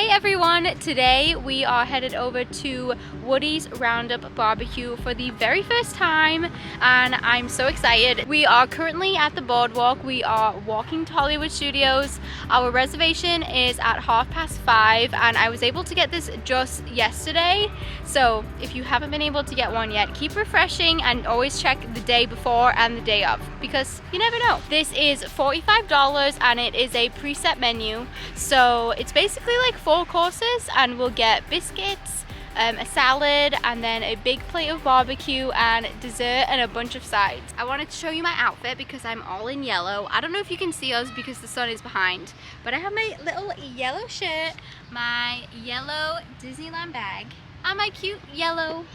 Hey everyone, today we are headed over to Woody's Roundup BBQ for the very first time and I'm so excited. We are currently at the boardwalk. We are walking to Hollywood Studios. Our reservation is at 5:30 and I was able to get this just yesterday. So if you haven't been able to get one yet, keep refreshing and always check the day before and the day of because you never know. This is $45 and it is a preset menu. So it's basically like 4 courses and we'll get biscuits, a salad, and then a big plate of barbecue and dessert and a bunch of sides. I wanted to show you my outfit because I'm all in yellow. I don't know if you can see us because the sun is behind, but I have my little yellow shirt, my yellow Disneyland bag, and my cute yellow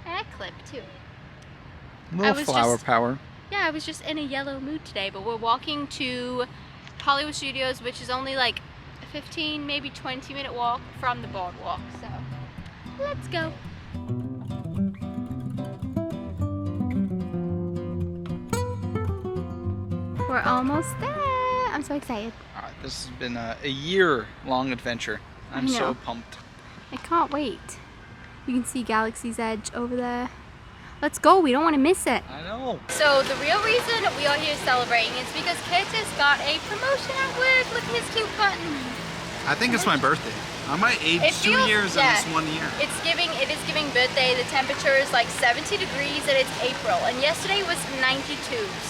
hair clip too. Little flower power. Yeah, I was just in a yellow mood today, but we're walking to Hollywood Studios, which is only like 15, maybe 20-minute walk from the boardwalk, so let's go. We're almost there. I'm so excited. All right, this has been a year-long adventure. I'm so pumped. I can't wait. You can see Galaxy's Edge over there. Let's go, we don't want to miss it. I know. So the real reason we are here celebrating is because Curtis got a promotion at work. Look at his cute button. I think it's my birthday. I might age 2 years in this 1 year. It is giving birthday. The temperature is like 70 degrees and it's April. And yesterday was 92,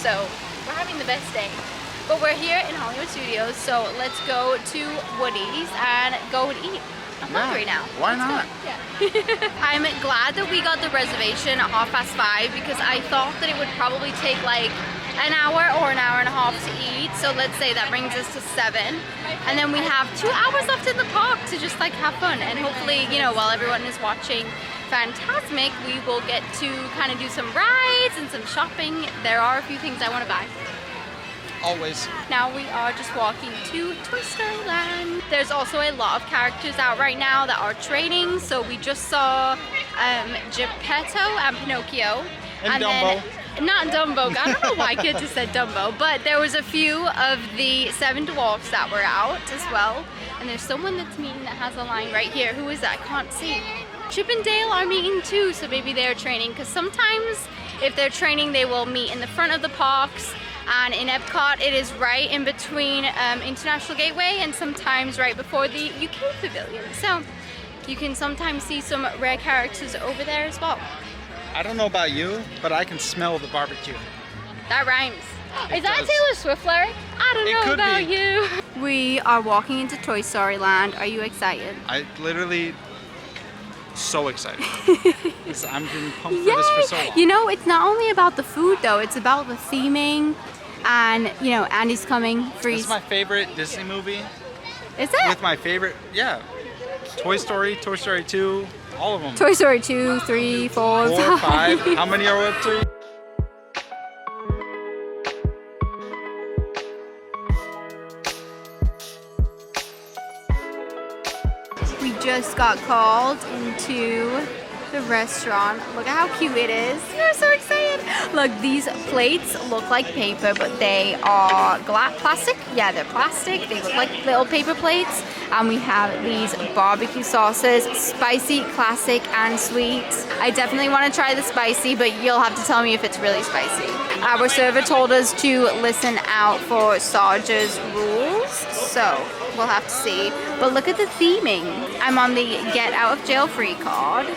so we're having the best day. But we're here in Hollywood Studios, so let's go to Woody's and go and eat. I'm hungry now. Why not? Yeah. I'm glad that we got the reservation at 5:30 because I thought that it would probably take like an hour or an hour and a half to eat. So let's say that brings us to 7. And then we have 2 hours left in the park to just like have fun. And hopefully, you know, while everyone is watching Fantasmic, we will get to kind of do some rides and some shopping. There are a few things I want to buy. Always. Now we are just walking to Toy Story Land. There's also a lot of characters out right now that are training. So we just saw Geppetto and Pinocchio. And Dumbo. Not Dumbo. I don't know why kids just said Dumbo, but there was a few of the 7 dwarfs that were out as well. And there's someone that's meeting that has a line right here. Who is that? I can't see. Chip and Dale are meeting too, so maybe they're training. Because sometimes if they're training, they will meet in the front of the parks. And in Epcot, it is right in between International Gateway and sometimes right before the UK Pavilion. So you can sometimes see some rare characters over there as well. I don't know about you, but I can smell the barbecue. That rhymes. Is that a Taylor Swift lyric? I don't know about you. We are walking into Toy Story Land. Are you excited? I literally so excited. I've been pumped for this for so long. You know, it's not only about the food though, it's about the theming and, you know, Andy's coming. It's my favorite Disney movie. Is it? With my favorite, yeah. Toy Story, Toy Story 2, all of them. Toy Story 2, 3, 4, 5. How many are we up to? We just got called into the restaurant. Look at how cute it is. We're so excited. Look, these plates look like paper, but they are plastic. Yeah, they're plastic. They look like little paper plates. And we have these barbecue sauces, spicy, classic, and sweet. I definitely want to try the spicy, but you'll have to tell me if it's really spicy. Our server told us to listen out for Sarge's rules, so we'll have to see. But look at the theming. I'm on the get out of jail free card.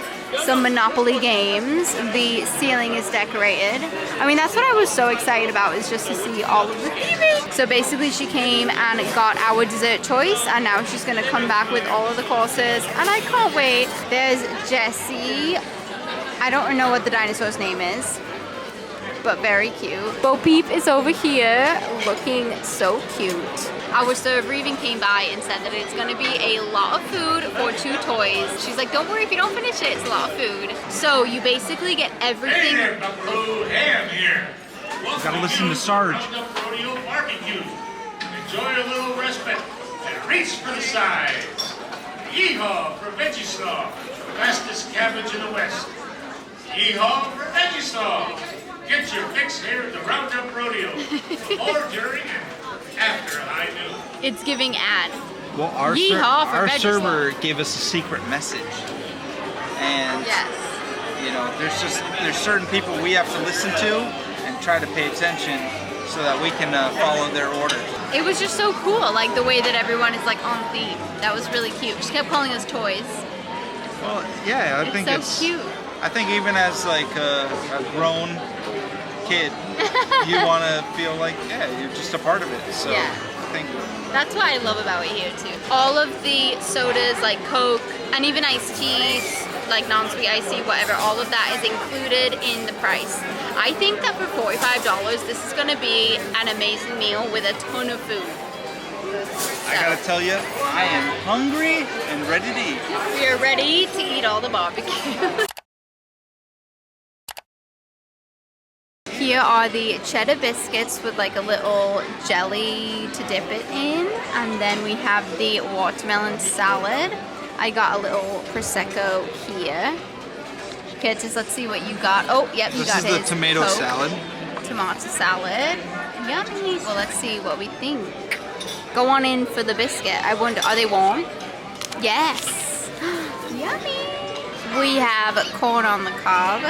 Some Monopoly games. The ceiling is decorated. I mean, that's what I was so excited about, is just to see all of the theming. So basically she came and got our dessert choice and now she's gonna come back with all of the courses and I can't wait. There's Jessie. I don't know what the dinosaur's name is, but very cute. Bo Peep is over here looking so cute. Our server even came by and said that it's gonna be a lot of food for 2 toys. She's like, don't worry if you don't finish it, it's a lot of food. So you basically get everything. Hey there, Buffalo Ham here. Gotta listen to Sarge. Roundup Rodeo BBQ. Enjoy a little respite and reach for the sides. Yeehaw for Veggie Slaw, fastest cabbage in the West. Yeehaw for Veggie Slaw. Get your fix here at the Roundup Rodeo. Before, during, and after high noon. It's giving ad. Well, our Yeehaw for veggie server gave us a secret message, and Yes. you know, there's certain people we have to listen to and try to pay attention so that we can follow their orders. It was just so cool, like the way that everyone is like on theme. That was really cute. She kept calling us toys. Well, yeah, I think so it's cute. I think even as like a grown kid, you want to feel like, yeah, you're just a part of it. So Yeah. I think That's what I love about it here too. All of the sodas like Coke and even iced teas, like non-sweet iced tea, whatever, all of that is included in the price. I think that for $45, this is gonna be an amazing meal with a ton of food. I gotta tell you, I am hungry and ready to eat. We are ready to eat all the barbecue. Here are the cheddar biscuits with like a little jelly to dip it in. And then we have the watermelon salad. I got a little Prosecco here. Curtis, let's see what you got. Oh, yep, you got his This is the tomato Coke. salad. Tomato salad. Yummy. Well, let's see what we think. Go on in for the biscuit. I wonder, are they warm? Yes. Yummy. We have corn on the cob.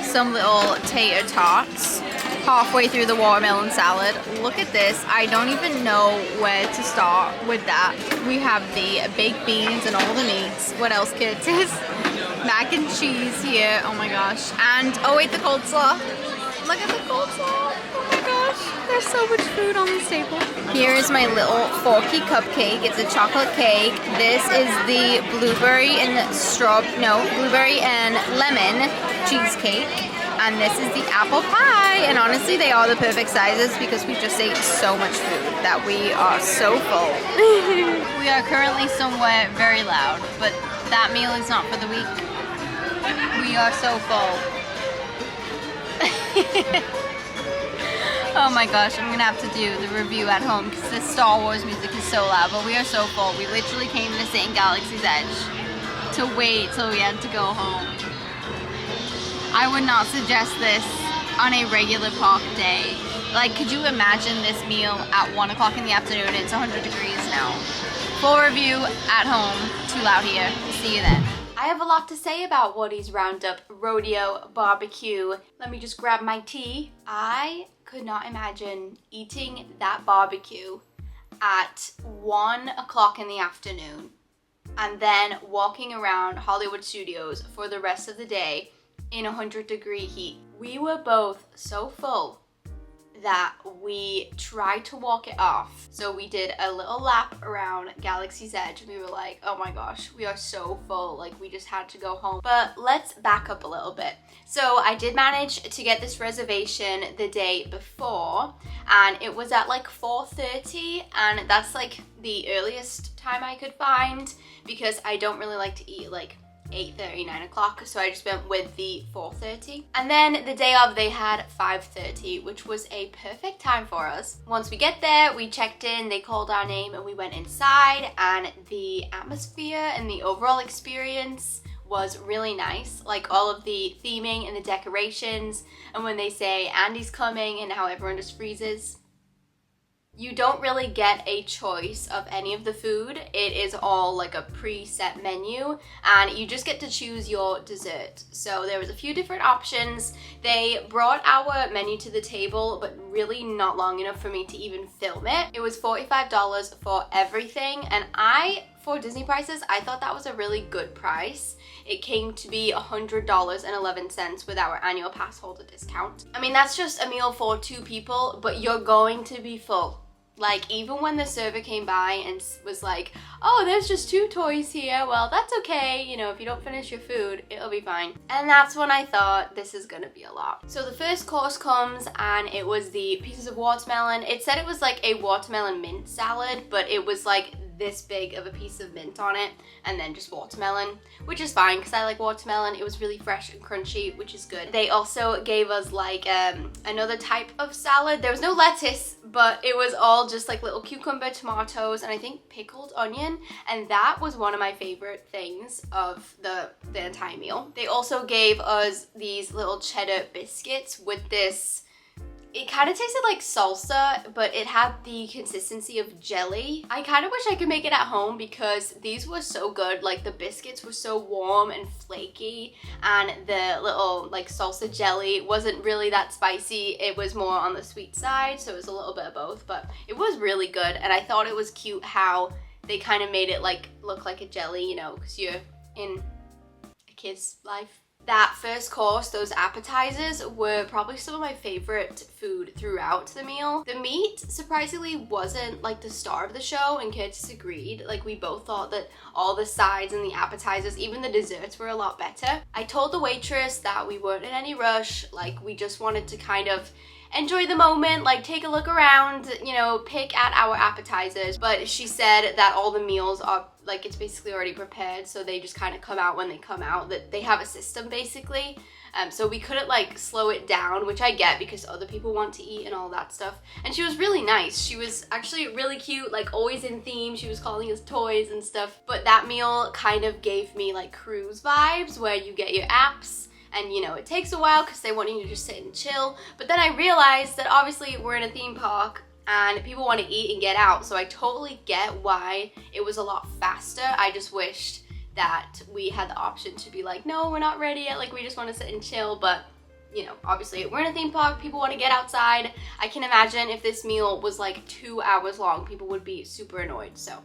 Some little tater tots. Halfway through the watermelon salad. Look at this. I don't even know where to start with that. We have the baked beans and all the meats. What else, kids? Mac and cheese here. Oh my gosh. And, oh wait, the coleslaw. Look at the coleslaw. Oh my gosh. There's so much food on this table. Here is my little forky cupcake. It's a chocolate cake. This is the blueberry and blueberry and lemon cheesecake. And this is the apple pie. And honestly, they are the perfect sizes because we just ate so much food that we are so full. We are currently somewhere very loud, but that meal is not for the weak. We are so full. Oh my gosh, I'm gonna have to do the review at home because this Star Wars music is so loud, but we are so full. We literally came to sit in Galaxy's Edge to wait till we had to go home. I would not suggest this on a regular park day. Like, could you imagine this meal at 1 o'clock in the afternoon? It's 100 degrees now. Full review at home. Too loud here. See you then. I have a lot to say about Woody's Roundup Rodeo BBQ. Let me just grab my tea. I could not imagine eating that barbecue at 1 o'clock in the afternoon and then walking around Hollywood Studios for the rest of the day in 100-degree heat. We were both so full that we tried to walk it off. So we did a little lap around Galaxy's Edge and we were like, oh my gosh, we are so full, like we just had to go home. But let's back up a little bit. So I did manage to get this reservation the day before and it was at like 4:30 and that's like the earliest time I could find because I don't really like to eat like 8:30, 9 o'clock, so I just went with the 4:30. And then the day of they had 5:30, which was a perfect time for us. Once we get there, we checked in, they called our name and we went inside and the atmosphere and the overall experience was really nice. Like all of the theming and the decorations and when they say Andy's coming and how everyone just freezes. You don't really get a choice of any of the food. It is all like a preset menu and you just get to choose your dessert. So there was a few different options. They brought our menu to the table, but really not long enough for me to even film it. It was $45 for everything and for Disney prices, I thought that was a really good price. It came to be $100.11 with our annual pass holder discount. I mean, that's just a meal for 2 people, but you're going to be full. Like, even when the server came by and was like, oh, there's just 2 toys here, well, that's okay. You know, if you don't finish your food, it'll be fine. And that's when I thought, this is gonna be a lot. So the first course comes and it was the pieces of watermelon. It said it was like a watermelon mint salad, but it was like this big of a piece of mint on it and then just watermelon, which is fine because I like watermelon. It was really fresh and crunchy, which is good. They also gave us like another type of salad. There was no lettuce, but it was all just like little cucumber, tomatoes, and I think pickled onion, and that was one of my favorite things of the entire meal. They also gave us these little cheddar biscuits with this It kind of tasted like salsa, but it had the consistency of jelly. I kind of wish I could make it at home because these were so good. Like the biscuits were so warm and flaky, and the little like salsa jelly wasn't really that spicy. It was more on the sweet side, so it was a little bit of both, but it was really good. And I thought it was cute how they kind of made it like look like a jelly, you know, because you're in a kid's life. That first course, those appetizers, were probably some of my favorite food throughout the meal. The meat surprisingly wasn't like the star of the show, and Curtis agreed. Like we both thought that all the sides and the appetizers, even the desserts, were a lot better. I told the waitress that we weren't in any rush, like we just wanted to kind of enjoy the moment, like take a look around, you know, pick at our appetizers. But she said that all the meals are like, it's basically already prepared, so they just kind of come out when they come out, that they have a system basically. So we couldn't like slow it down, which I get because other people want to eat and all that stuff. And she was really nice. She was actually really cute, like always in theme. She was calling us toys and stuff. But that meal kind of gave me like cruise vibes, where you get your apps and you know, it takes a while because they want you to just sit and chill. But then I realized that obviously we're in a theme park and people want to eat and get out, so I totally get why it was a lot faster. I just wished that we had the option to be like, no, we're not ready yet, like we just want to sit and chill. But you know, obviously we're in a theme park, people want to get outside. I can imagine if this meal was like 2 hours long, people would be super annoyed. So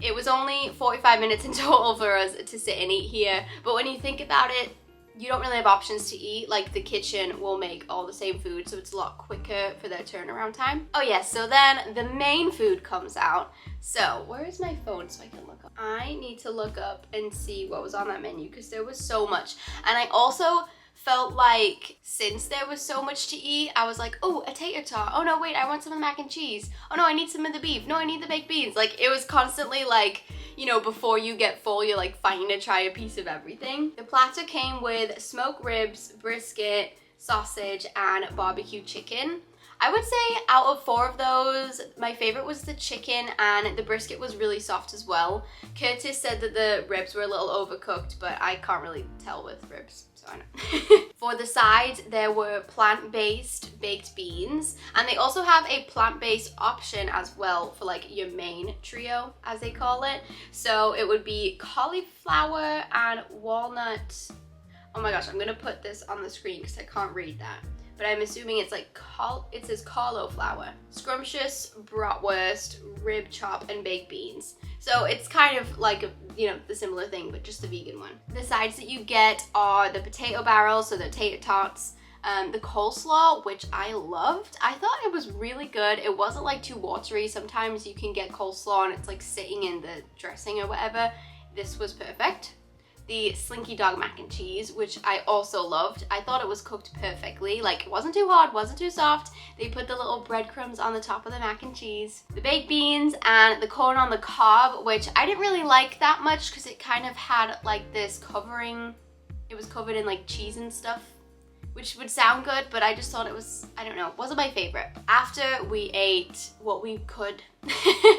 it was only 45 minutes in total for us to sit and eat here. But when you think about it, you don't really have options to eat. Like the kitchen will make all the same food, so it's a lot quicker for their turnaround time. Oh yes, so then the main food comes out. So where is my phone so I can look up? I need to look up and see what was on that menu because there was so much. And I also felt like since there was so much to eat, I was like, oh, a tater tot. Oh no, wait, I want some of the mac and cheese. Oh no, I need some of the beef. No, I need the baked beans. Like it was constantly like, you know, before you get full, you're like fighting to try a piece of everything. The platter came with smoked ribs, brisket, sausage, and barbecue chicken. I would say out of 4 of those, my favorite was the chicken, and the brisket was really soft as well. Curtis said that the ribs were a little overcooked, but I can't really tell with ribs, so I know. For the sides, there were plant-based baked beans, and they also have a plant-based option as well for like your main trio, as they call it. So it would be cauliflower and walnut. Oh my gosh, I'm gonna put this on the screen because I can't read that. But I'm assuming it's like, it says cauliflower, scrumptious bratwurst, rib chop, and baked beans. So it's kind of like, you know, the similar thing, but just the vegan one. The sides that you get are the potato barrels, so the tater tots, the coleslaw, which I loved. I thought it was really good. It wasn't like too watery. Sometimes you can get coleslaw and it's like sitting in the dressing or whatever. This was perfect. The Slinky Dog mac and cheese, which I also loved. I thought it was cooked perfectly. Like, it wasn't too hard, wasn't too soft. They put the little breadcrumbs on the top of the mac and cheese. The baked beans and the corn on the cob, which I didn't really like that much because it kind of had like this covering. It was covered in like cheese and stuff, which would sound good, but I just thought it was, I don't know, wasn't my favorite. After we ate what we could,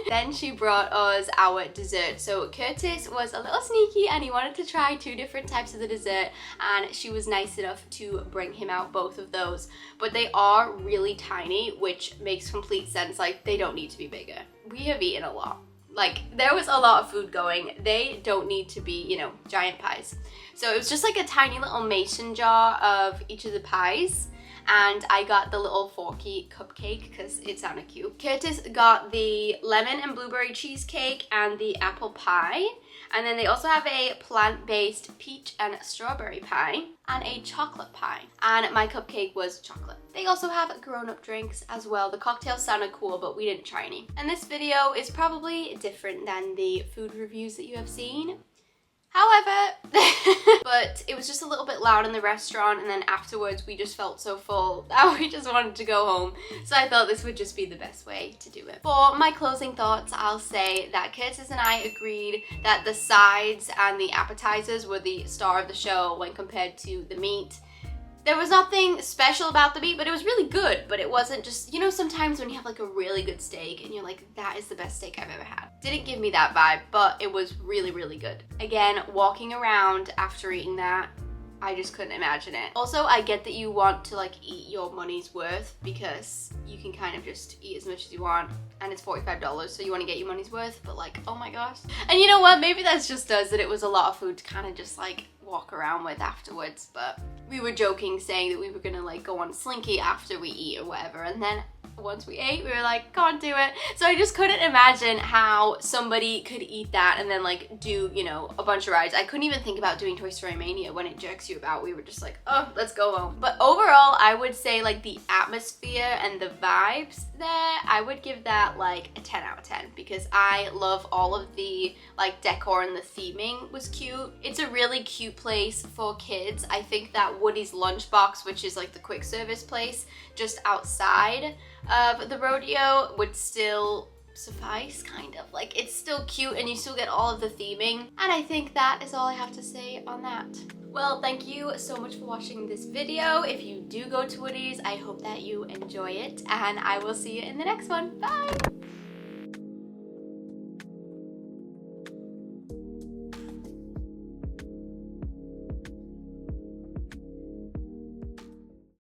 then she brought us our dessert. So Curtis was a little sneaky and he wanted to try 2 different types of the dessert, and she was nice enough to bring him out both of those. But they are really tiny, which makes complete sense. Like, they don't need to be bigger. We have eaten a lot. Like, there was a lot of food going. They don't need to be, you know, giant pies. So it was just like a tiny little mason jar of each of the pies. And I got the little forky cupcake because it sounded cute. Curtis got the lemon and blueberry cheesecake and the apple pie. And then they also have a plant-based peach and strawberry pie and a chocolate pie. And my cupcake was chocolate. They also have grown-up drinks as well. The cocktails sounded cool, but we didn't try any. And this video is probably different than the food reviews that you have seen. However, but it was just a little bit loud in the restaurant, and then afterwards we just felt so full that we just wanted to go home. So I thought this would just be the best way to do it. For my closing thoughts, I'll say that Curtis and I agreed that the sides and the appetizers were the star of the show when compared to the meat. There was nothing special about the meat, but it was really good. But it wasn't just, you know, sometimes when you have like a really good steak and you're like, that is the best steak I've ever had. Didn't give me that vibe, but it was really, really good. Again, walking around after eating that, I just couldn't imagine it. Also, I get that you want to like eat your money's worth because you can kind of just eat as much as you want and it's $45, so you want to get your money's worth, but like, oh my gosh. And you know what, maybe that's just us, that it was a lot of food to kind of just like walk around with afterwards, but we were joking saying that we were gonna like go on Slinky after we eat or whatever, and then once we ate, we were like, can't do it. So I just couldn't imagine how somebody could eat that and then like do, you know, a bunch of rides. I couldn't even think about doing Toy Story Mania when it jerks you about. We were just like, oh, let's go home. But overall, I would say like the atmosphere and the vibes there, I would give that like a 10 out of 10 because I love all of the like decor and the theming was cute. It's a really cute place for kids. I think that Woody's Lunchbox, which is like the quick service place just outside of the rodeo, would still suffice, kind of. Like, it's still cute and you still get all of the theming. And I think that is all I have to say on that. Well, thank you so much for watching this video. If you do go to Woody's, I hope that you enjoy it, and I will see you in the next one. Bye!